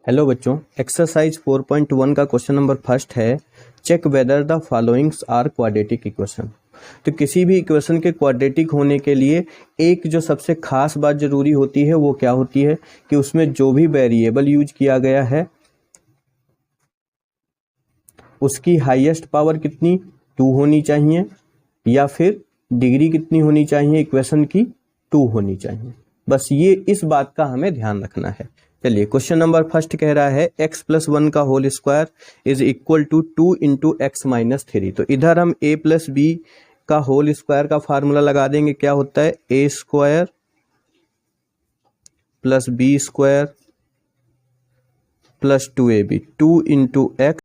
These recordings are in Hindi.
हेलो बच्चों, एक्सरसाइज 4.1 का क्वेश्चन नंबर फर्स्ट है, check whether the followings are quadratic equation. तो किसी भी इक्वेशन के क्वाड्रेटिक होने के लिए एक जो सबसे खास बात जरूरी होती है वो क्या होती है कि उसमें जो भी वेरिएबल यूज किया गया है उसकी हाईएस्ट पावर कितनी 2 होनी चाहिए या फिर डिग्री कितनी होनी चाहिए इक्वेशन की 2 होनी चाहिए। बस ये इस बात का हमें ध्यान रखना है। चलिए, क्वेश्चन नंबर फर्स्ट कह रहा है x प्लस 1 का whole square is equal to 2 into X minus 3। तो इधर हम a प्लस बी का होल स्क्वायर का फार्मूला लगा देंगे। क्या होता है a square plus B square plus 2ab, 2 into X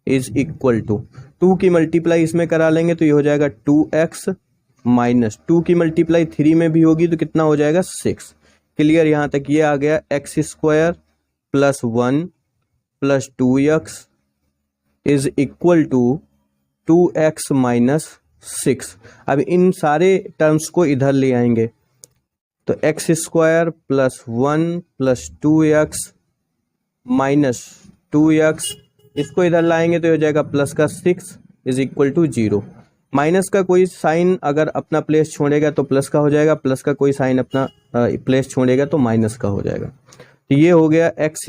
is equal to 2 की मल्टीप्लाई इसमें करा लेंगे तो ये हो जाएगा 2x माइनस 2 की मल्टीप्लाई 3 में भी होगी तो कितना हो जाएगा 6। क्लियर, यहां तक ये आ गया X square plus 1 plus 2x is equal to 2x minus 6। अब इन सारे टर्म्स को इधर ले आएंगे तो x square plus 1 plus 2x minus 2x, इसको इधर लाएंगे तो हो जाएगा प्लस का 6 इज इक्वल टू 0। माइनस का कोई साइन अगर अपना प्लेस छोड़ेगा तो प्लस का हो जाएगा, प्लस का कोई साइन अपना प्लेस छोड़ेगा तो माइनस का हो जाएगा। तो ये हो गया एक्स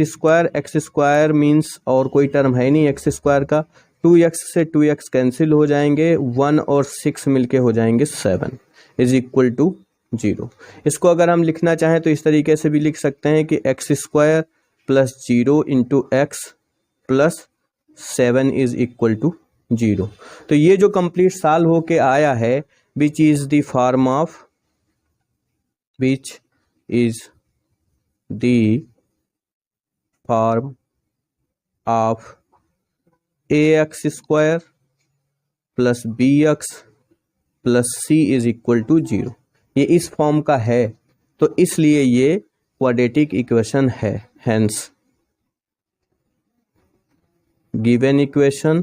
स्क्वायर मीन्स और कोई टर्म है नहीं एक्स स्क्वायर का, 2x से 2x कैंसिल हो जाएंगे, 1 और 6 मिलके हो जाएंगे 7 इज इक्वल टू 0। इसको अगर हम लिखना चाहें तो इस तरीके से भी लिख सकते हैं कि X square plus 0 into X plus 7 is equal to 0। तो ये जो कंप्लीट सॉल्व होके आया है which is the form of ax square plus bx plus c is equal to 0। ये इस फॉर्म का है तो इसलिए ये क्वाड्रेटिक इक्वेशन है। Hence given equation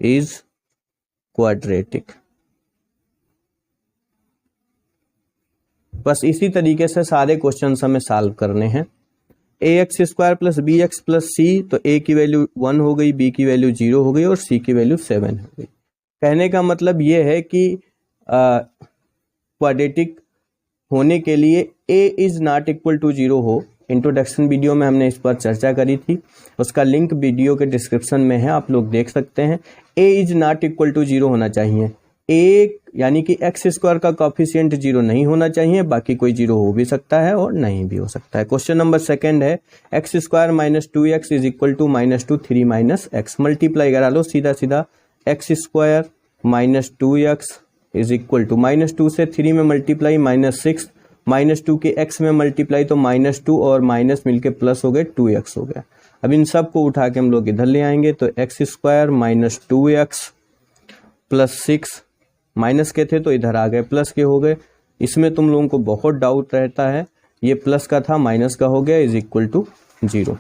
is quadratic. बस इसी तरीके से सारे क्वेश्चंस हमें सॉल्व करने हैं। ax square plus B X plus C, तो a की वैल्यू 1 हो गई, b की वैल्यू 0 हो गई और c की वैल्यू 7 हो गई। कहने का मतलब ये है कि क्वाड्रेटिक होने के लिए a is not equal to 0 हो। इंट्रोडक्शन वीडियो में हमने इस पर चर्चा करी थी, उसका लिंक वीडियो के डिस्क्रिप्शन में है, आप लोग देख सकते हैं। a is not equal to 0 होना चाहिए। a यानी कि एक्स स्क्वायर का कोफिशिएंट 0 नहीं होना चाहिए, बाकी कोई 0 हो भी सकता है और नहीं भी हो सकता है। क्वेश्चन नंबर सेकंड है X square minus 2x is equal to minus 2 3 minus X. Multiply करा लो सीधा सीधा, X square minus 2x is equal to minus 2 से 3 में मल्टीप्लाई माइनस 6, माइनस 2 के x में मल्टीप्लाई तो माइनस 2 और माइनस मिलके प्लस हो गए 2x हो गया। अब इन सब को उठा के हम लोग इधर ले आएंगे तो x square minus 2x plus 6, minus के थे तो इधर आ गए प्लस के हो गए। इसमें तुम लोगों को बहुत डाउट रहता है, ये प्लस का था माइनस का हो गया is equal to 0।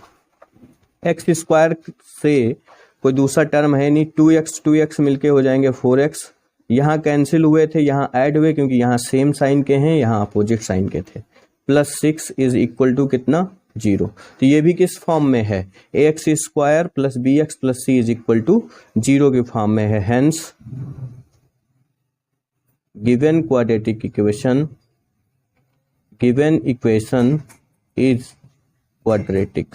X square से कोई दूसरा टर्म है नहीं, 2x मिलके हो जाएंगे 4x। यहाँ कैंसिल हुए थे, यहाँ ऐड हुए क्योंकि यहाँ सेम साइन के हैं, यहाँ अपोजिट साइन के थे। प्लस 6 इज इक्वल टू कितना 0। तो ये भी किस फॉर्म में है, ax square plus B X plus C is equal to 0 के फॉर्म में है। Hence given quadratic equation is quadratic.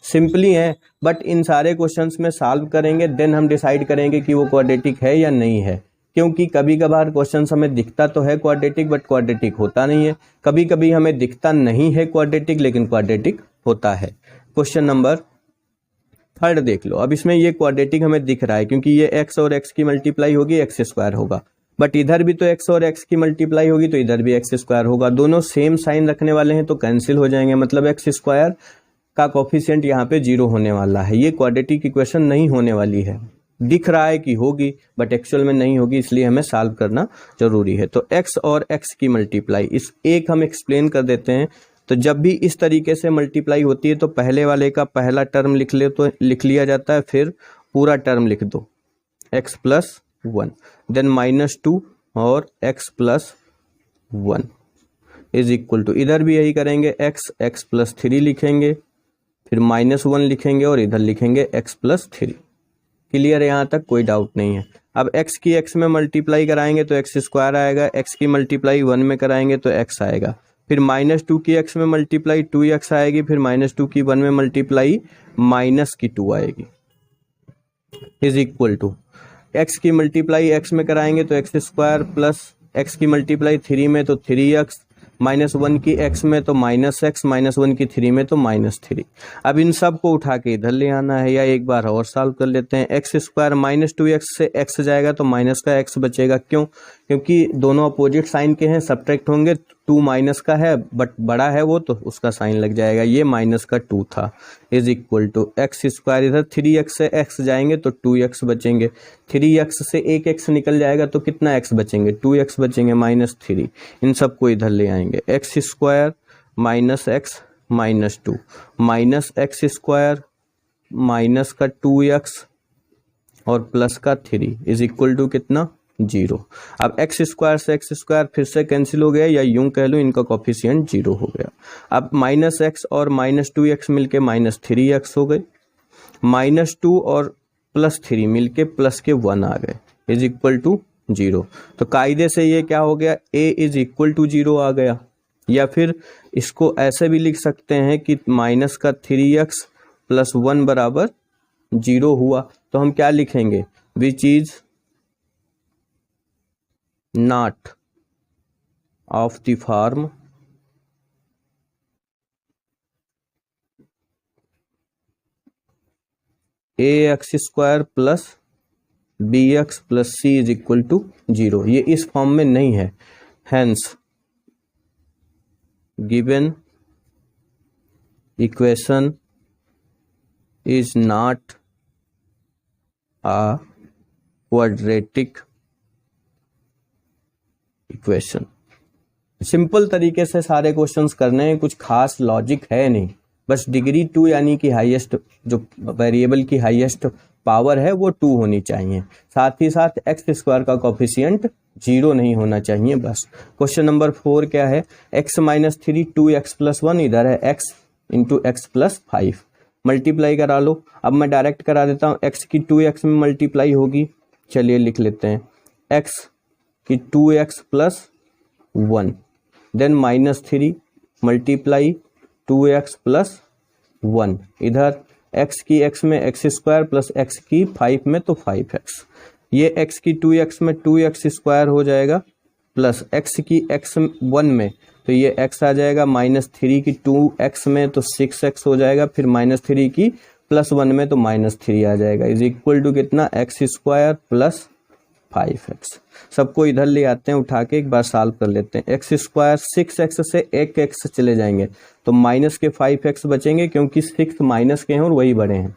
Simply है, बट इन सारे क्वेश्चंस में सॉल्व करेंगे देन हम डिसाइड करेंगे कि वो क्वाड्रेटिक है या नहीं है, क्योंकि कभी कभार क्वेश्चंस हमें दिखता तो है क्वाड्रेटिक बट क्वाड्रेटिक होता नहीं है, कभी कभी हमें दिखता नहीं है क्वाड्रेटिक लेकिन क्वाड्रेटिक होता है। क्वेश्चन नंबर थर्ड देख लो। अब इसमें ये क्वाड्रेटिक हमें दिख रहा है क्योंकि ये x और x की मल्टीप्लाई होगी एक्स स्क्वायर होगा, बट इधर भी तो x और x की मल्टीप्लाई होगी तो इधर भी एक्स स्क्वायर होगा। दोनों सेम साइन रखने वाले हैं तो कैंसिल हो जाएंगे, मतलब एक्स स्क्वायर का कोफिशिएंट यहाँ पे 0 होने वाला है। ये क्वाड्रेटिक इक्वेशन नहीं होने वाली है, दिख रहा है कि होगी बट एक्चुअल में नहीं होगी, इसलिए हमें सॉल्व करना जरूरी है। तो x और x की मल्टीप्लाई, इस एक हम एक्सप्लेन कर देते हैं। तो जब भी इस तरीके से मल्टीप्लाई होती है तो पहले वाले का पहला टर्म लिख लिया जाता है, फिर पूरा टर्म लिख दो x प्लस 1, देन माइनस 2 और x plus 1 is equal to, इधर भी यही करेंगे, x प्लस 3 लिखेंगे, फिर -1 लिखेंगे और इधर लिखेंगे x प्लस 3। क्लियर है, यहाँ तक कोई डाउट नहीं है। अब x की x में मल्टीप्लाई कराएंगे तो x स्क्वायर आएगा, x की मल्टीप्लाई 1 में कराएंगे तो x आएगा, फिर -2 की x में मल्टीप्लाई 2x आएगी, फिर -2 की 1 में मल्टीप्लाई -2 आएगी, इज इक्वल टू x की मल्टीप्लाई x में कराएंगे तो x स्क्वायर प्लस x की मल्टीप्लाई 3 में तो 3x, -1 की x में तो -x, -1 की 3 में तो -3। अब इन सब को उठा के इधर ले आना है, या एक बार और सॉल्व कर लेते हैं। x स्क्वायर -2x से x जाएगा तो माइनस का x बचेगा, क्यों? क्योंकि दोनों अपोजिट साइन के हैं, सब्ट्रैक्ट होंगे, 2 माइनस का है बट बड़ा है वो, तो उसका साइन लग जाएगा, ये -2 था, is equal to x square, इधर 3x से x जाएंगे तो 2x बचेंगे, 3x से एक x निकल जाएगा तो कितना x बचेंगे, 2x बचेंगे, -3। इन सब को इधर ले आएंगे, x square -x -2 -x square minus का 2x और प्लस का 3 इज इक्वल टू कितना, 0। अब x स्क्वायर से x स्क्वायर फिर से कैंसिल हो गया, या यूं कह लो इनका कोफिशिएंट 0 हो गया। अब -x और -2x मिलके -3x हो गए, -2 और +3 मिलके +1 आ गए, इज इक्वल टू 0। तो कायदे से ये क्या हो गया, a इज इक्वल टू 0 आ गया। या फिर इसको ऐसे भी लिख सकते हैं कि -3x + 1 बराबर 0 हुआ, तो हम क्या लिखेंगे, which is not of the form ax square plus bx plus c is equal to 0। ये इस फॉर्म में नहीं है, hence given equation is not a quadratic equation. Simple तरीके से सारे क्वेश्चंस करने हैं, कुछ खास लॉजिक है नहीं, बस डिग्री 2 यानी कि हाईएस्ट जो वेरिएबल की हाईएस्ट पावर है वो 2 होनी चाहिए, साथ ही साथ x स्क्वायर का कोफिशिएंट 0 नहीं होना चाहिए बस। क्वेश्चन नंबर 4 क्या है, x - 3 2x + 1, इधर है x × x + 5, मल्टीप्लाई करा लो। अब मैं डायरेक्ट करा देता हूँ, x की 2x में मल्टीप्लाई होगी, चलिए लिख लेते हैं, x की 2x + 1, देन -3 मल्टीप्लाई 2x + 1, इधर x की x में x स्क्वायर प्लस x की 5 में तो 5x, ये x की 2x में 2x स्क्वायर हो जाएगा, प्लस x की x 1 में तो ये x आ जाएगा, -3 की 2x में तो 6x हो जाएगा, फिर -3 की +1 में तो -3 आ जाएगा, इज इक्वल टू कितना, x स्क्वायर प्लस 5x। सबको इधर ले आते हैं, उठा के एक बार सॉल्व कर लेते हैं। x स्क्वायर 6x से 1x चले जाएंगे तो माइनस के 5x बचेंगे, क्योंकि 6 माइनस के हैं और वही बड़े हैं,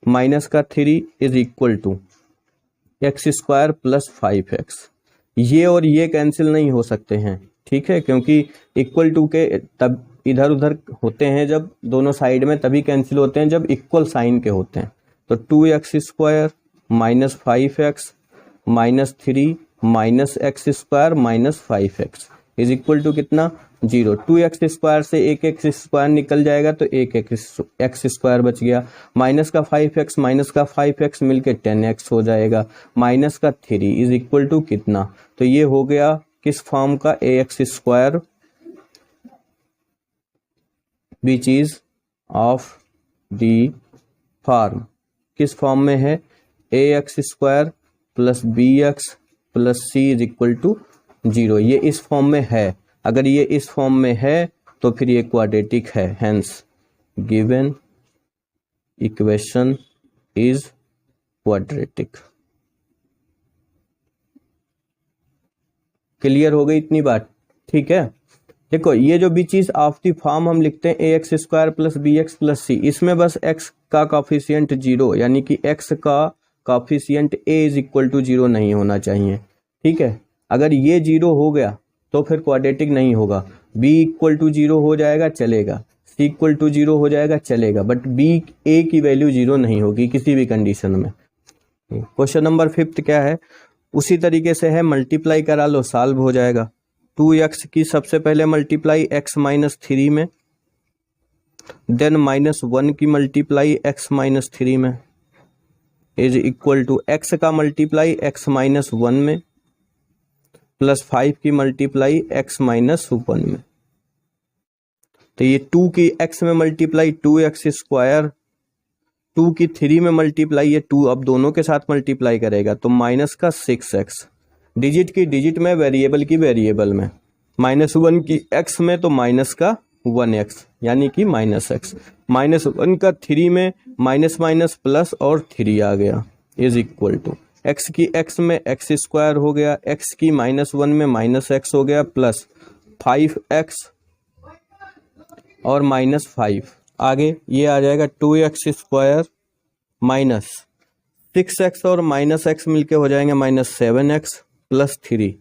माइनस का 3 is equal to x square plus 5x। ये और ये कैंसिल नहीं हो सकते हैं, ठीक है, क्योंकि इक्वल टू के तब इधर उधर होते हैं जब दोनों साइड में, तभी कैंसिल होते हैं जब इक्वल साइन के होते हैं। तो 2x square -5x -3 -x square -5x is equal to कितना, 0। 2x स्क्वायर से 1x स्क्वायर निकल जाएगा तो 1x स्क्वायर बच गया, माइनस का 5x मिलके 10x हो जाएगा, माइनस का 3 इज इक्वल टू कितना, तो ये हो गया किस फॉर्म का, ax square which is of the form, किस फॉर्म में है, ax square plus bx plus c is equal to 0। ये इस फॉर्म में है, अगर ये इस फॉर्म में है तो फिर ये क्वाड्रेटिक है, hence given equation is quadratic. Clear हो गई इतनी बात, ठीक है। देखो ये जो भी चीज ऑफ द फॉर्म हम लिखते हैं ax square plus bx plus c, इसमें बस x का कोफिशिएंट 0 यानी कि x का coefficient a is equal to 0 नहीं होना चाहिए, ठीक है। अगर ये 0 हो गया तो फिर क्वाड्रेटिक नहीं होगा, b इक्वल टू 0 हो जाएगा चलेगा, c इक्वल टू 0 हो जाएगा चलेगा, बट a की वैल्यू 0 नहीं होगी किसी भी कंडीशन में। क्वेश्चन नंबर 5 क्या है, उसी तरीके से है, मल्टीप्लाई करा लो सॉल्व हो जाएगा। 2x की सबसे पहले मल्टीप्लाई x माइनस 3 में, देन -1 की मल्टीप्लाई x माइनस 3 में इज इक्वल टू x का मल्टीप्लाई x माइनस 1 में प्लस 5 की मल्टीप्लाई x माइनस 1 में। तो ये 2 की x में मल्टीप्लाई 2x स्क्वायर, 2 की 3 में मल्टीप्लाई, ये 2 अब दोनों के साथ मल्टीप्लाई करेगा तो माइनस का 6x, डिजिट की डिजिट में, वेरिएबल की वेरिएबल में, -1 की x में तो माइनस का 1x यानी कि -x, -1 का 3 में माइनस माइनस प्लस और 3 आ गया इज इक्वल टू x की x में x स्क्वायर हो गया, x की -1 में -x हो गया प्लस 5x और -5, आगे ये आ जाएगा 2x स्क्वायर माइनस 6x और -x मिलके हो जाएंगे -7x plus 3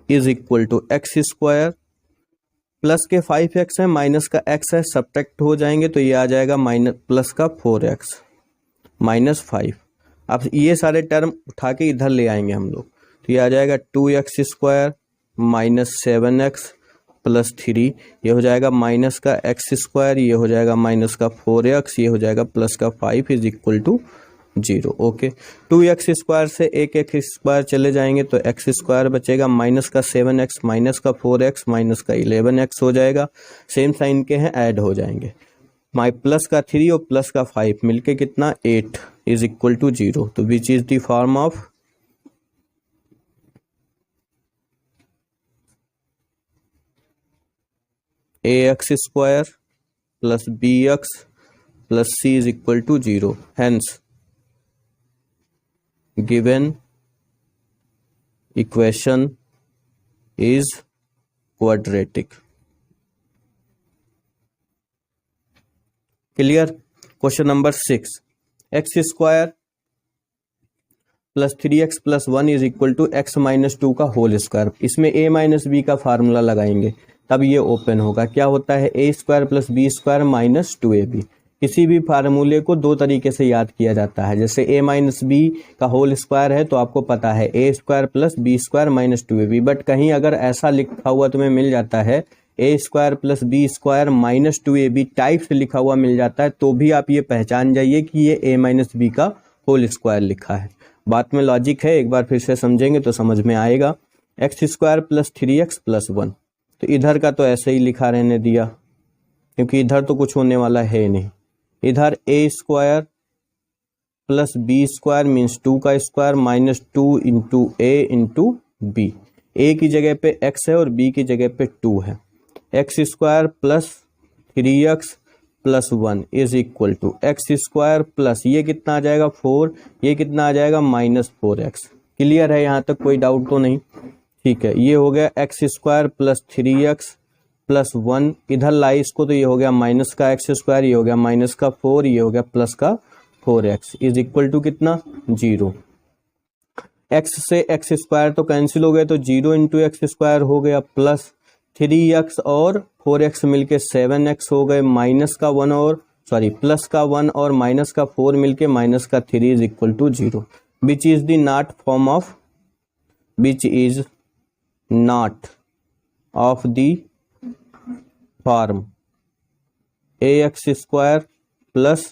is equal to x square, plus के 5x है माइनस का x है, सब्ट्रैक्ट हो जाएंगे तो ये आ जाएगा माइनस प्लस का 4x माइनस 5। अब ये सारे टर्म उठा के इधर ले आएंगे हम लोग, तो ये आ जाएगा 2x square minus 7x plus 3, ये हो जाएगा माइनस का x स्क्वायर, ये हो जाएगा माइनस का 4x, ये हो जाएगा प्लस का 5 is equal to 0। Okay, 2x square से एक स्क्वायर चले जाएंगे तो x स्क्वायर बचेगा, माइनस का 7x माइनस का 4x माइनस का 11x हो जाएगा, सेम साइन के हैं ऐड हो जाएंगे, प्लस का 3 और प्लस का 5 मिलके कितना 8 इज इक्वल टू 0। तो which is the form of ax square plus bx plus c is equal to 0, hence given equation is quadratic। Clear. Question number 6, X square plus 3x plus 1 is equal to x minus 2 का होल स्क्वायर। इसमें a माइनस बी का फार्मूला लगाएंगे तब ये ओपन होगा। क्या होता है a square plus B square minus 2ab। किसी भी फार्मूले को दो तरीके से याद किया जाता है, जैसे a माइनस बी का होल स्क्वायर है तो आपको पता है a square plus B square minus 2ab, but कहीं अगर ऐसा लिखा हुआ तुम्हें मिल जाता है a square plus B square minus 2ab type से लिखा हुआ मिल जाता है तो भी आप ये पहचान जाइए कि ये a माइनस बी का होल स्क्वायर लिखा है। बात में लॉजिक है, एक बार फिर से समझेंगे तो समझ में आएगा। X square plus 3x plus 1, तो इधर का तो ऐसे ही लिखा रहने दिया क्योंकि इधर तो कुछ होने वाला है नहीं। इधर a square plus B square means 2 का square minus 2 into A into B. A की जगह पे x है और b की जगह पे 2 है। X square plus 3x plus 1 is equal to X square plus ये कितना आ जाएगा 4, ये कितना आ जाएगा माइनस 4x। क्लियर है, यहाँ तक कोई डाउट तो नहीं? ठीक है, ये हो गया X square plus 3x plus 1, इधर लाई इसको तो ये हो गया माइनस का एक्स स्क्वायर, ये हो गया माइनस का 4, ये हो गया प्लस का 4x इज इक्वल टू कितना 0। x से एक्स स्क्वायर तो कैंसिल हो गया तो 0 इंटू एक्स स्क्वायर हो गया प्लस 3x और 4x मिलके 7x हो गए, माइनस का 1 और प्लस का 1 और माइनस का 4 मिलके माइनस का 3 is equal to 0। Which is the not form of the form ax square plus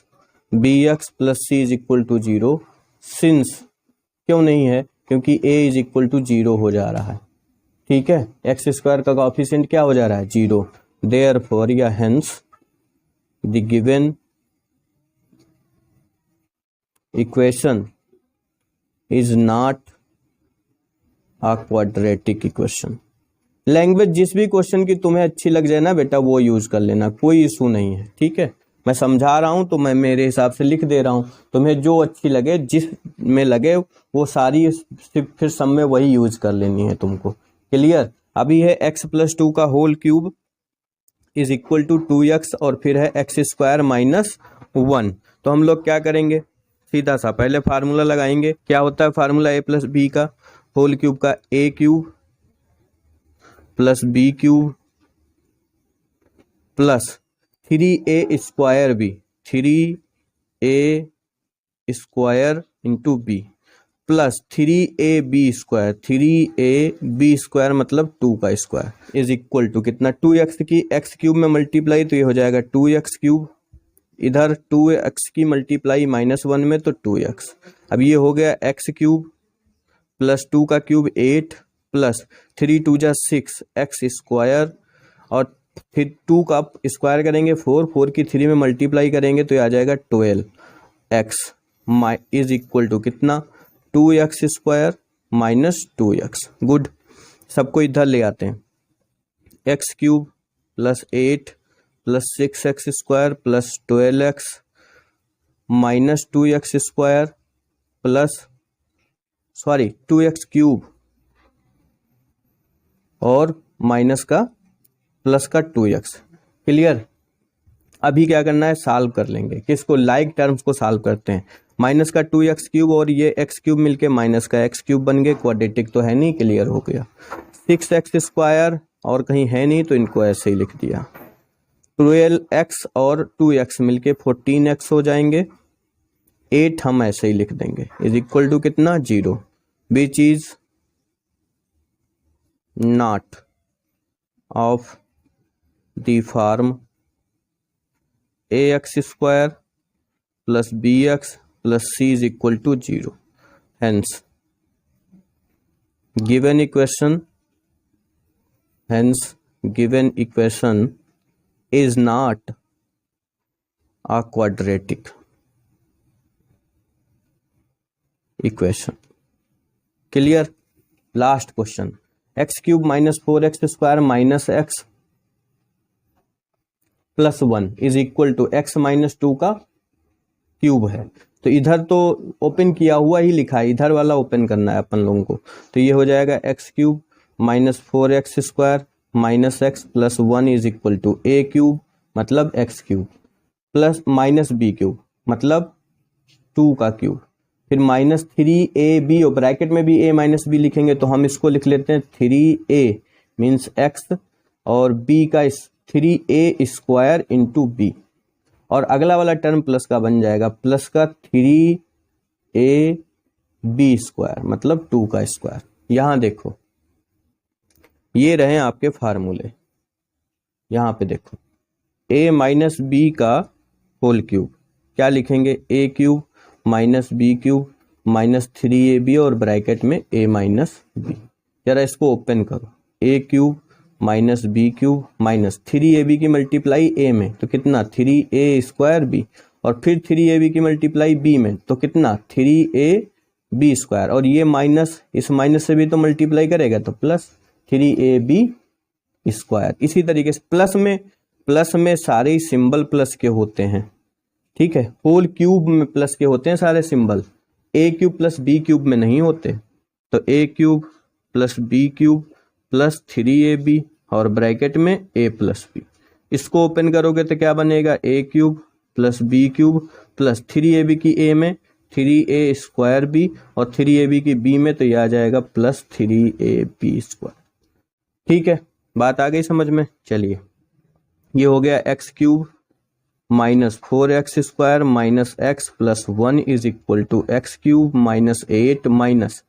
bx plus c is equal to 0। Since क्यों नहीं है, क्योंकि a इज इक्वल टू 0 हो जा रहा है। ठीक है, एक्स स्क्वायर का कोएफिशिएंट क्या हो जा रहा है 0, देयरफॉर या hence the given equation is not a quadratic equation. Language जिस भी क्वेश्चन की तुम्हें अच्छी लग जाए ना बेटा वो यूज कर लेना, कोई इशू नहीं है। ठीक है, मैं समझा रहा हूं तो मैं मेरे हिसाब से लिख दे रहा हूं, तुम्हें जो अच्छी लगे जिस में लगे वो सारी फिर सब में वही यूज कर लेनी है तुमको। क्लियर। अभी है x प्लस 2 का whole cube is equal to 2x और फिर है एक्स स्क्वायर माइनस 1। तो हम लोग क्या करेंगे, सीधा सा पहले फार्मूला लगाएंगे। क्या होता है फार्मूला a प्लस बी का होल क्यूब का, a cube plus B cube plus 3a square B, 3a square into B plus 3ab² मतलब 2 का स्क्वायर इज इक्वल टू कितना, 2x की x क्यूब में मल्टीप्लाई तो ये हो जाएगा 2x क्यूब, इधर 2x की मल्टीप्लाई -1 में तो 2x। अब ये हो गया x क्यूब प्लस 2 का क्यूब 8 प्लस 3 2 जा 6 x स्क्वायर, और फिर 2 का स्क्वायर करेंगे 4 की 3 में मल्टीप्लाई करेंगे तो ये आ जाएगा 12x इज इक्वल टू कितना, 2x square minus 2x। Good, सबको इधर ले आते हैं, x cube plus 8 plus 6x square plus 12x minus 2x square plus 2x cube और माइनस का प्लस का 2x। क्लियर। अभी क्या करना है, सॉल्व कर लेंगे, किसको, लाइक टर्म्स को सॉल्व करते हैं। माइनस का 2x क्यूब और ये x क्यूब मिलके माइनस का x क्यूब बन गए, क्वाड्रेटिक तो है नहीं, क्लियर हो गया। 6x स्क्वायर और कहीं है नहीं तो इनको ऐसे ही लिख दिया, 12x और 2x मिलके 14x हो जाएंगे, 8 हम ऐसे ही लिख देंगे इज इक्वल टू कितना, 0, which is not of the form ax square plus bx plus c is equal to 0। hence given equation is not a quadratic equation। Clear. Last question, x cube minus 4x square minus x plus 1 is equal to x minus 2 का क्यूब है। तो इधर तो ओपन किया हुआ ही लिखा है, इधर वाला ओपन करना है अपन लोगों को। तो ये हो जाएगा x cube minus 4x square minus x plus 1 is equal to a cube मतलब x cube plus minus b cube मतलब 2 का क्यूब, फिर माइनस 3ab और ब्रैकेट में भी a माइनस b लिखेंगे तो हम इसको लिख लेते हैं 3a मीन्स x और b का 3a स्क्वायर इंटू b, और अगला वाला टर्म प्लस का बन जाएगा, प्लस का 3ab स्क्वायर मतलब 2 का स्क्वायर। यहां देखो ये रहे आपके फार्मूले, यहां पे देखो a माइनस b का होल क्यूब क्या लिखेंगे, a cube minus b cube minus 3ab और ब्रैकेट में a माइनस b। जरा इसको ओपन करो, a cube minus B cube minus 3ab की मल्टीप्लाई a में तो कितना 3a स्क्वायर b, और फिर 3ab की मल्टीप्लाई b में तो कितना 3ab स्क्वायर, और ये माइनस इस माइनस से भी तो मल्टीप्लाई करेगा तो प्लस 3ab स्क्वायर। इसी तरीके से प्लस में सारे सिंबल प्लस के होते हैं, ठीक है, होल क्यूब में प्लस के होते हैं सारे symbol, a cube plus b cube में नहीं होते। तो a cube plus b cube plus 3ab और ब्रैकेट में a प्लस b, इसको ओपन करोगे तो क्या बनेगा, a cube plus b cube plus 3ab की a में 3a स्क्वायर b और 3ab की b में तो यह आ जाएगा प्लस 3ab स्क्वायर। ठीक है, बात आ गई समझ में। चलिए ये हो गया x cube minus 4x square minus x plus 1 is equal to x cube minus 8 minus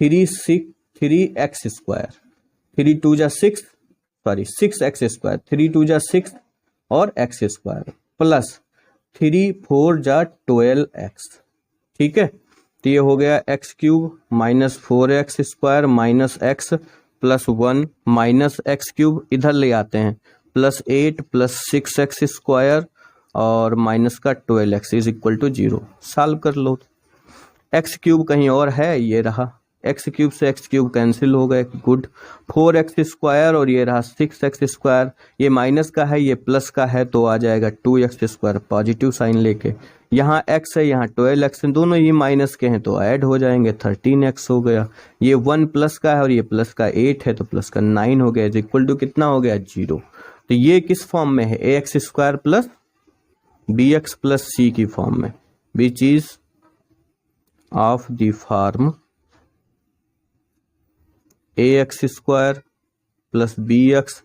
3x square 3 2 जा 6 6x स्क्वायर 3 2 जा 6 और x स्क्वायर प्लस 3 4 जा 12x। ठीक है, तो ये हो गया x cube minus 4x square minus x plus 1 minus x cube इधर ले आते हैं प्लस 8 प्लस 6x स्क्वायर और माइनस का 12x is equal to 0। Solve कर लो, x क्यूब कहीं और है, ये रहा x क्यूब से x क्यूब कैंसिल हो गए, गुड। 4x स्क्वायर और ये रहा 6x स्क्वायर, ये माइनस का है ये प्लस का है तो आ जाएगा 2x स्क्वायर पॉजिटिव साइन लेके, यहाँ x है यहाँ 12x है, दोनों ही माइनस के हैं तो ऐड हो जाएंगे 13x हो गया। ये 1 प्लस का है और ये प्लस का 8 है तो प्लस का 9 हो गया, इज इक्वल टू कितना हो गया 0। तो ये किस फॉर्म में है, ax square plus bx plus c की फॉर्म में, which is of the form ax square plus bx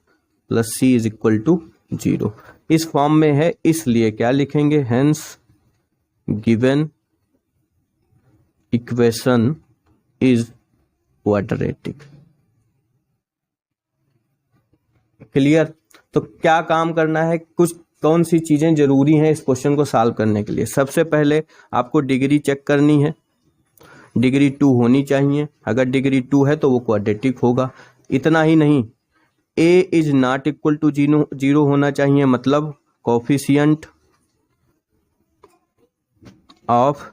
plus c is equal to 0। इस फॉर्म में है इसलिए क्या लिखेंगे, hence given equation is quadratic. Clear? तो क्या काम करना है, कुछ कौन सी चीजें जरूरी हैं इस क्वेश्चन को सॉल्व करने के लिए। सबसे पहले आपको डिग्री चेक करनी है, डिग्री 2 होनी चाहिए। अगर डिग्री 2 है तो वो क्वाड्रेटिक होगा। इतना ही नहीं, A is not equal to 0 होना चाहिए, मतलब coefficient of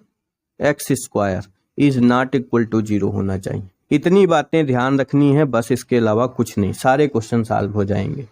X square is not equal to 0 होना चाहिए। इतनी बातें ध्यान रखनी है बस, इसके अलावा कुछ नहीं, सारे क्वेश्चन सॉल्व हो जाएंगे।